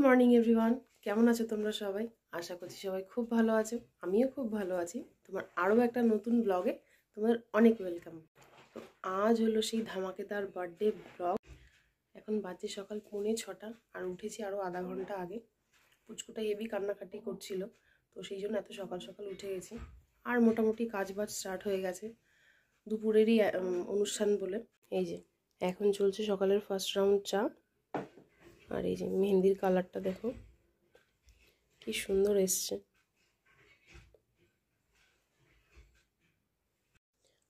Morning everyone, কেমন আছো তোমরা সবাই? আশা করছি সবাই খুব ভালো আছো। আমিও খুব ভালো আছি। তোমার আরও একটা নতুন ব্লগে তোমাদের অনেক ওয়েলকাম। তো আজ হলো সেই ধামাকেদার বার্থডে ব্লগ। এখন বাজে সকাল 6:45 আর উঠেছি আরও আধা ঘন্টা আগে। পুচকুটা হেভি কান্নাকাটি করছিল, তো সেই জন্য এত সকাল সকাল উঠে গেছি। আর মোটামুটি কাজবাজ স্টার্ট হয়ে গেছে দুপুরেরই অনুষ্ঠান বলে। এই যে এখন চলছে সকালের ফার্স্ট রাউন্ড চা। আর এই যে মেহেন্দির কালারটা দেখো কি সুন্দর এসছে।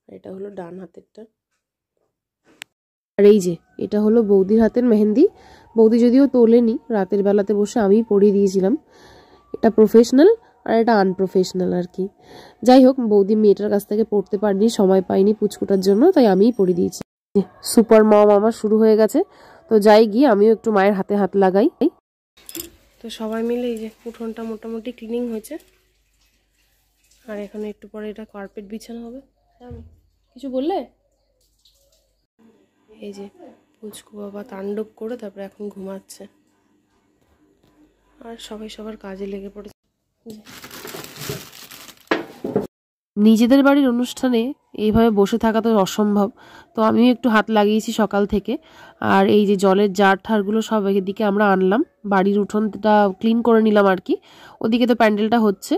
এটা হলো ডান হাতেরটা। আর এই যে এটা হলো বৌদির হাতের মেহেন্দি। বৌদি যদিও তোলেনি, রাতের বেলাতে বসে আমি পরিয়ে দিয়েছিলাম। এটা প্রফেশনাল আর এটা আনপ্রফেশনাল আর কি। যাই হোক, বৌদি মেয়েটার কাছ থেকে পড়তে পারিনি, সময় পাইনি পুচকুটার জন্য, তাই আমিই পরিয়ে দিয়েছি। সুপার মম আমার শুরু হয়ে গেছে, তো যাই গিয়ে আমিও একটু মায়ের হাতে হাত লাগাই। তো সবাই মিলে এই যে উঠোনটা মোটামুটি ক্লিনিং হয়েছে। আর এখানে একটু পরে এটা কার্পেট বিছানো হবে। কিছু বললে? এই যে পুচকু বাবা তাণ্ডব করে তারপরে এখন ঘুমাচ্ছে। আর সবাই সবার কাজে লেগে পড়েছে। নিজেদের বাড়ির অনুষ্ঠানে এইভাবে বসে থাকা তো অসম্ভব, তো আমিও একটু হাত লাগিয়েছি সকাল থেকে। আর এই যে জলের জার ঠারগুলো সব এদিকে আমরা আনলাম, বাড়ির উঠোনটা ক্লিন করে নিলাম আর কি। ওদিকে তো প্যান্ডেলটা হচ্ছে।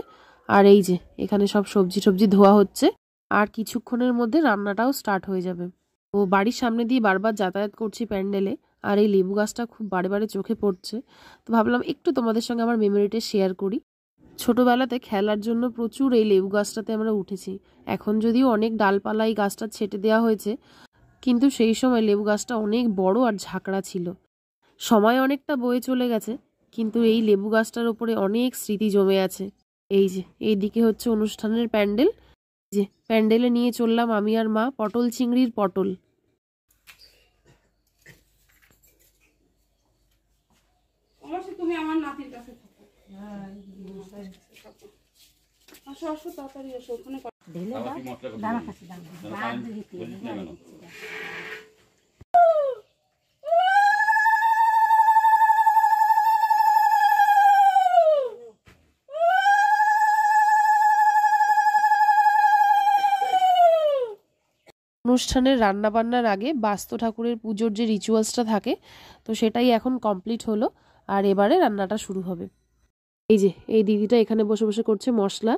আর এই যে এখানে সব সবজি ধোয়া হচ্ছে। আর কিছুক্ষণের মধ্যে রান্নাটাও স্টার্ট হয়ে যাবে। ও বাড়ির সামনে দিয়ে বারবার যাতায়াত করছি প্যান্ডেলে, আর এই লেবু গাছটা খুব বারে বারে চোখে পড়ছে। তো ভাবলাম একটু তোমাদের সঙ্গে আমার মেমোরিটা শেয়ার করি। ছোটবেলাতে খেলার জন্য প্রচুর এই লেবু গাছটাতে আমরা উঠেছি। এখন যদিও অনেক ডালপালা এই গাছটা ছেটে দেওয়া হয়েছে, কিন্তু সেই সময় লেবু গাছটা অনেক বড় আর ঝাঁকড়া ছিল। সময় অনেকটা বয়ে চলে গেছে, কিন্তু এই লেবু গাছটার উপরে অনেক স্মৃতি জমে আছে। এই যে এইদিকে হচ্ছে অনুষ্ঠানের প্যান্ডেল। যে প্যান্ডেলে নিয়ে চললাম আমি আর মা পটল চিংড়ির পটল। তুমি আমার নাতির কাছে থাকো। আসো আসো তাড়াতাড়ি আসো। ওখানে অনুষ্ঠানের রান্না বান্নার আগে বাস্তু ঠাকুরের পুজোর যে রিচুয়ালসটা থাকে, তো সেটাই এখন কমপ্লিট হলো। আর এবারে রান্নাটা শুরু হবে। এই যে এই দিদিটা এখানে বসে বসে করছে মশলা,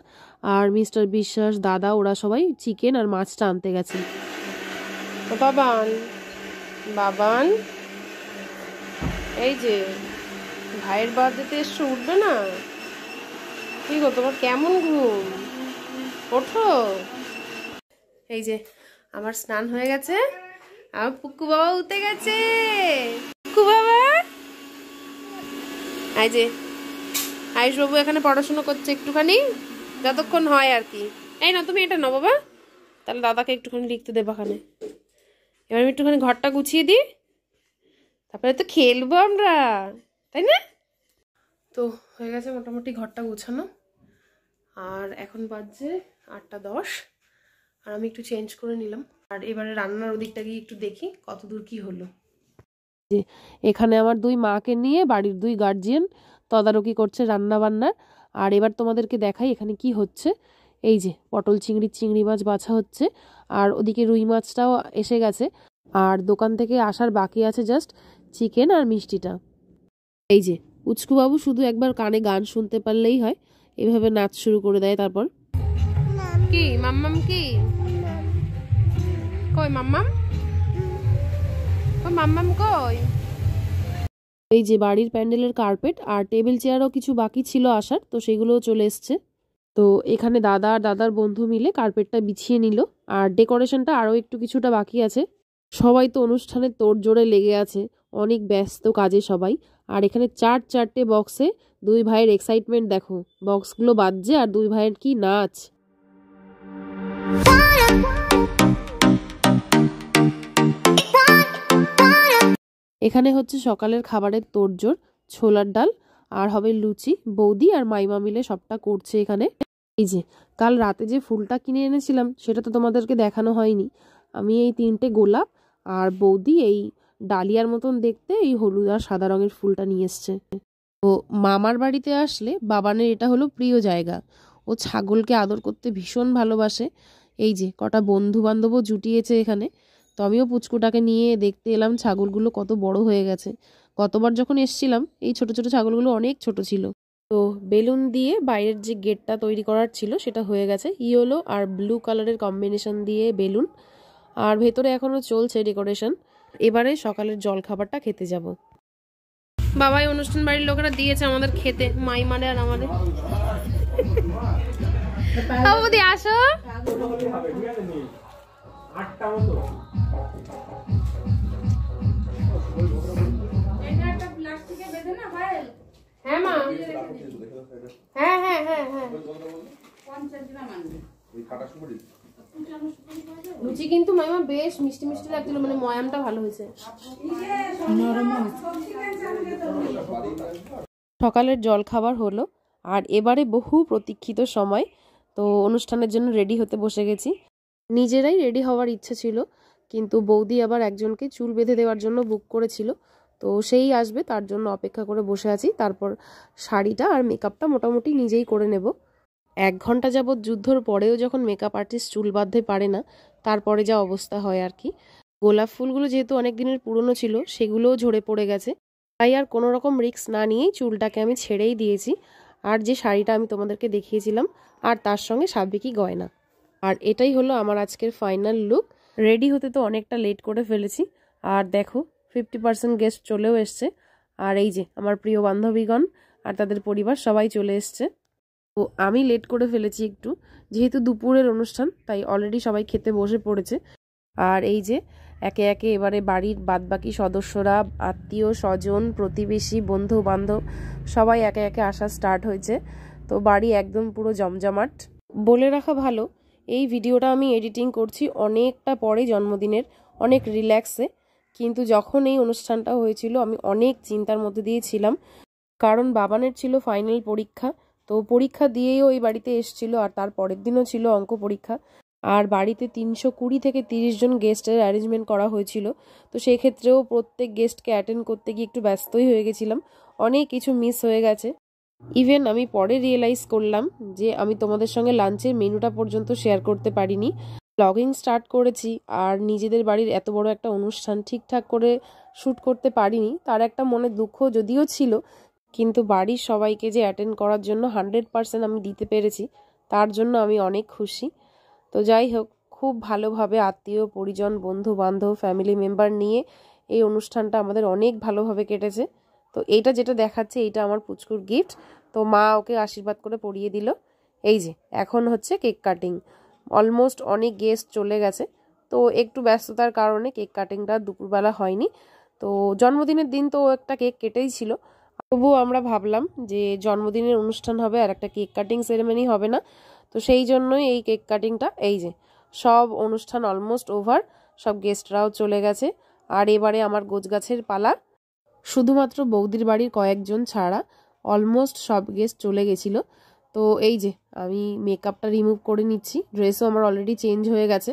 আর মিস্টার বিশ্বাস, দাদা, ওরা সবাই চিকেন আর মাছটা আনতে গেছে। ও বাবান, বাবান, এই যে ভাইয়ের বার্থডেতে এসছো, উঠবে না? কি গো তোমার কেমন ঘুম? ওঠো। এই যে আমার স্নান হয়ে গেছে, আমার পুক্কু বাবা উঠে গেছে। পুক্কু বাবা, এই যে আয়ুষ বাবু এখানে পড়াশোনা করছে একটুখানি, যতক্ষণ হয় আর কি। এই না তুমি এটা নাও বাবা, তাহলে দাদাকে একটুখানি লিখতে দেবো এখানে। এবার আমি একটুখানি ঘরটা গুছিয়ে দিই, তারপরে তো খেলবো আমরা, তাই না? তো হয়ে গেছে মোটামুটি ঘরটা গোছানো। আর এখন বাজছে 8:10, আর আমি একটু চেঞ্জ করে নিলাম। আর এবারে রান্নার ওদিকটা গিয়ে একটু দেখি কত দূর কি হলো। এখানে আমার দুই মাকে নিয়ে বাড়ির দুই গার্জিয়ান তদারকি করছে রান্না বান্নার। আর এবার তোমাদেরকে দেখাই এখানে কি হচ্ছে। এই যে পটল চিংড়ি মাছ বাছা হচ্ছে, আর ওদিকে রুই মাছটাও এসে গেছে। আর দোকান থেকে আসার বাকি আছে জাস্ট চিকেন আর মিষ্টিটা। এই যে উচকুবাবু শুধু একবার কানে গান শুনতে পারলেই হয়, এইভাবে নাচ শুরু করে দেয়। তারপর কি মাম্মাম, কি কই মাম্মাম, মাম্মাম কই? এই যে বাড়ির প্যান্ডেলের কার্পেট আর টেবিল চেয়ারও কিছু বাকি ছিল আসার, তো সেগুলোও চলে এসছে। তো এখানে দাদা আর দাদার বন্ধু মিলে কার্পেটটা বিছিয়ে নিল। আর ডেকোরেশনটা আরও একটু কিছুটা বাকি আছে। সবাই তো অনুষ্ঠানে তোড়জোড়ে লেগে আছে, অনেক ব্যস্ত কাজে সবাই। আর এখানে চারটে বক্সে দুই ভাইয়ের এক্সাইটমেন্ট দেখো, বক্সগুলো বাজছে আর দুই ভাইয়ের কি নাচ। এখানে হচ্ছে সকালের খাবারের তোড়জোড়, ছোলার ডাল আর হবে লুচি। বৌদি আর মাইমা মিলে সবটা করছে এখানে। এই যে কাল রাতে যে ফুলটা কিনে এনেছিলাম সেটা তো তোমাদেরকে দেখানো হয়নি। আমি এই 3টে গোলাপ, আর বৌদি এই ডালিয়ার মতন দেখতে এই হলুদ আর সাদা রঙের ফুলটা নিয়ে এসছে। তো তো মামার বাড়িতে আসলে বাবানের এটা হলো প্রিয় জায়গা। ও ছাগলকে আদর করতে ভীষণ ভালোবাসে। এই যে কটা বন্ধু বান্ধবও জুটিয়েছে এখানে। তো আমিও পুচকুটাকে নিয়ে দেখতে এলাম ছাগলগুলো কত বড় হয়ে গেছে। গতবার যখন এসছিলাম এই ছোট ছোট ছাগলগুলো অনেক ছোট ছিল। তো বেলুন দিয়ে বাইরের যে গেটটা তৈরি করার ছিল সেটা হয়ে গেছে, ইয়েলো আর ব্লু কালারের কম্বিনেশন দিয়ে বেলুন। আর ভেতরে এখনো চলছে ডেকোরেশন। এবারে সকালের জল খাবারটা খেতে যাব। বাবাই অনুষ্ঠান বাড়ির লোকেরা দিয়েছে আমাদের খেতে, মাই মানে আর আমাদের। বৌদি আসো। হ্যাঁ মা, হ্যাঁ হ্যাঁ হ্যাঁ হ্যাঁ। লুচি কিন্তু মাইমা বেশ মিষ্টি মিষ্টি লাগছিল, মানে ময়ামটা ভালো হয়েছে। সকালের জল খাবার হলো আর এবারে বহু প্রতীক্ষিত সময়। তো অনুষ্ঠানের জন্য রেডি হতে বসে গেছি। নিজেরাই রেডি হওয়ার ইচ্ছে ছিল, কিন্তু বৌদি আবার একজনকে চুল বেঁধে দেওয়ার জন্য বুক করেছিল। তো সেই আসবে, তার জন্য অপেক্ষা করে বসে আছি। তারপর শাড়িটা আর মেকআপটা মোটামুটি নিজেই করে নেব। 1 ঘন্টা যাবৎ যুদ্ধর পরেও যখন মেকআপ আর্টিস্ট চুল বাঁধতে পারে না, তারপরে যা অবস্থা হয় আর কি। গোলাপ ফুলগুলো যেহেতু অনেক দিনের পুরনো ছিল, সেগুলোও ঝরে পড়ে গেছে। তাই আর কোনো রকম রিস্ক না নিয়েই চুলটাকে আমি ছেড়েই দিয়েছি। আর যে শাড়িটা আমি তোমাদেরকে দেখিয়েছিলাম, আর তার সঙ্গে সাবেকি গয়না। আর এটাই হলো আমার আজকের ফাইনাল লুক। রেডি হতে তো অনেকটা লেট করে ফেলেছি। আর দেখো 50% গেস্ট চলেও এসছে। আর এই যে আমার প্রিয় বান্ধবীগণ আর তাদের পরিবার সবাই চলে এসছে। তো আমি লেট করে ফেলেছি একটু, যেহেতু দুপুরের অনুষ্ঠান তাই অলরেডি সবাই খেতে বসে পড়েছে। আর এই যে একে একে এবারে বাড়ির বাদবাকি সদস্যরা, আত্মীয় স্বজন, প্রতিবেশী, বন্ধু বান্ধব সবাই একে একে আসা স্টার্ট হয়েছে। তো বাড়ি একদম পুরো জমজমাট। বলে রাখা ভালো, এই ভিডিওটা আমি এডিটিং করছি অনেকটা পরে জন্মদিনের, অনেক রিল্যাক্সে। কিন্তু যখন এই অনুষ্ঠানটা হয়েছিল আমি অনেক চিন্তার মধ্যে দিয়ে ছিলাম, কারণ বাবানের ছিল ফাইনাল পরীক্ষা। তো পরীক্ষা দিয়েই ওই বাড়িতে এসেছিল, আর তার পরের দিনও ছিল অঙ্ক পরীক্ষা। আর বাড়িতে 320 থেকে 30 জন গেস্টের অ্যারেঞ্জমেন্ট করা হয়েছিল। তো সেই ক্ষেত্রেও প্রত্যেক গেস্টকে অ্যাটেন্ড করতে গিয়ে একটু ব্যস্তই হয়ে গেছিলাম, অনেক কিছু মিস হয়ে গেছে। ইভেন আমি পরে রিয়েলাইজ করলাম যে আমি তোমাদের সঙ্গে লাঞ্চের মেনুটা পর্যন্ত শেয়ার করতে পারিনি। ব্লগিং স্টার্ট করেছি আর নিজেদের বাড়ির এত বড় একটা অনুষ্ঠান ঠিকঠাক করে শ্যুট করতে পারিনি, তার একটা মনে দুঃখ যদিও ছিল। কিন্তু বাড়ির সবাইকে যে অ্যাটেন্ড করার জন্য 100% আমি দিতে পেরেছি, তার জন্য আমি অনেক খুশি। তো যাই হোক, খুব ভালোভাবে আত্মীয় পরিজন, বন্ধু বান্ধব, ফ্যামিলি মেম্বার নিয়ে এই অনুষ্ঠানটা আমাদের অনেক ভালোভাবে কেটেছে। তো এইটা যেটা দেখাচ্ছে এইটা আমার পুচকুর গিফট। তো মা ওকে আশীর্বাদ করে পরিয়ে দিল। এই যে এখন হচ্ছে কেক কাটিং। অলমোস্ট অনেক গেস্ট চলে গেছে, তো একটু ব্যস্ততার কারণে কেক কাটিংটা দুপুরবেলা হয়নি। তো জন্মদিনের দিন তো একটা কেক কেটেই ছিল, তবুও আমরা ভাবলাম যে জন্মদিনের অনুষ্ঠান হবে আর একটা কেক কাটিং সেরেমনি হবে না। তো সেই জন্যই এই কেক কাটিংটা। এই যে সব অনুষ্ঠান অলমোস্ট ওভার, সব গেস্টরাও চলে গেছে। আর এবারে আমার গোছগাছের পালা। শুধুমাত্র বৌদির বাড়ির কয়েকজন ছাড়া অলমোস্ট সব গেস্ট চলে গেছিল। তো এই যে আমি মেকআপটা রিমুভ করে নিচ্ছি, ড্রেসও আমার অলরেডি চেঞ্জ হয়ে গেছে।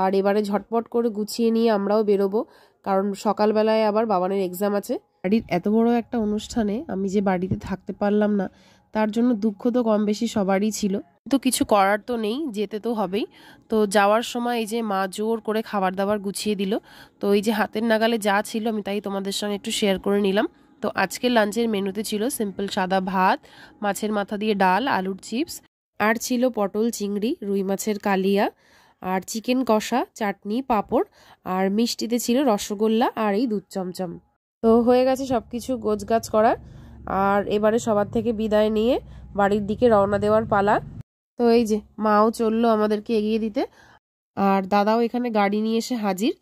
আর এবারে ঝটপট করে গুছিয়ে নিয়ে আমরাও বেরোবো, কারণ সকালবেলায় আবার বাবানের এক্সাম আছে। বাড়ির এত বড় একটা অনুষ্ঠানে আমি যে বাড়িতে থাকতে পারলাম না, তার জন্য দুঃখ তো কম বেশি সবারই ছিল। তো কিছু করার তো নেই, যেতে তো হবেই। তো যাওয়ার সময় এই যে মা জোর করে খাবার দাবার গুছিয়ে দিল। তো এই যে হাতের নাগালে যা ছিল আমি তাই তোমাদের সঙ্গে একটু শেয়ার করে নিলাম। তো আজকের লাঞ্চের মেনুতে ছিল সিম্পল সাদা ভাত, মাছের মাথা দিয়ে ডাল, আলুর চিপস, আর ছিল পটল চিংড়ি, রুই মাছের কালিয়া, আর চিকেন কষা, চাটনি, পাঁপড়, আর মিষ্টিতে ছিল রসগোল্লা আর এই দুধ চমচম। তো হয়ে গেছে সব কিছু গোছগাছ করা। আর এবারে সবার থেকে বিদায় নিয়ে বাড়ির দিকে রওনা দেওয়ার পালা। তো এই যে মাও চললো আমাদেরকে এগিয়ে দিতে, আর দাদাও এখানে গাড়ি নিয়ে এসে হাজির।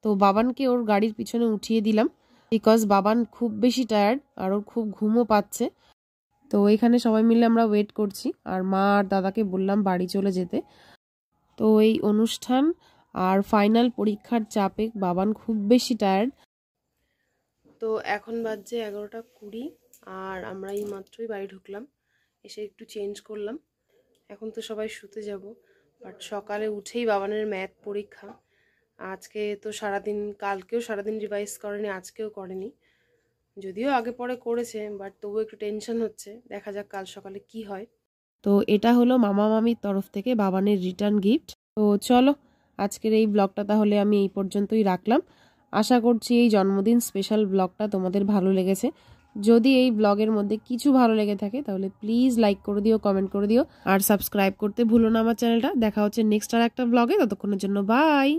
তো বাবানকে ওর গাড়ির পিছনে উঠিয়ে দিলাম, বিকজ বাবান খুব বেশি টায়ার্ড আর ওর খুব ঘুমও পাচ্ছে। তো এখানে সবাই মিলে আমরা ওয়েট করছি, আর মা আর দাদাকে বললাম বাড়ি চলে যেতে। তো এই অনুষ্ঠান আর ফাইনাল পরীক্ষার চাপে বাবান খুব বেশি টায়ার্ড। তো এখন বাজছে 11:20, আর আমরা এই মাত্রই বাড়ি ঢুকলাম, এসে একটু চেঞ্জ করলাম। এখন তো সবাই শুতে যাব, বাট সকালে উঠেই বাবানের ম্যাথ পরীক্ষা। আজকে তো সারাদিন, কালকেও সারাদিন রিভাইজ করেনি, আজকেও করেনি। যদিও আগে পরে করেছে, বাট তবুও একটু টেনশন হচ্ছে, দেখা যাক কাল সকালে কি হয়। তো এটা হলো মামা মামির তরফ থেকে বাবানের রিটার্ন গিফট। তো চলো আজকের এই ব্লগটা তাহলে আমি এই পর্যন্তই রাখলাম। আশা করছি এই জন্মদিন স্পেশাল ব্লগটা তোমাদের ভালো লেগেছে। যদি এই ব্লগের মধ্যে কিছু ভালো লেগে থাকে তাহলে প্লিজ লাইক করে দিও, কমেন্ট করে দিও, আর সাবস্ক্রাইব করতে ভুলো না আমার চ্যানেলটা। দেখা হচ্ছে নেক্সট আর একটা ব্লগে, ততক্ষণের জন্য বাই।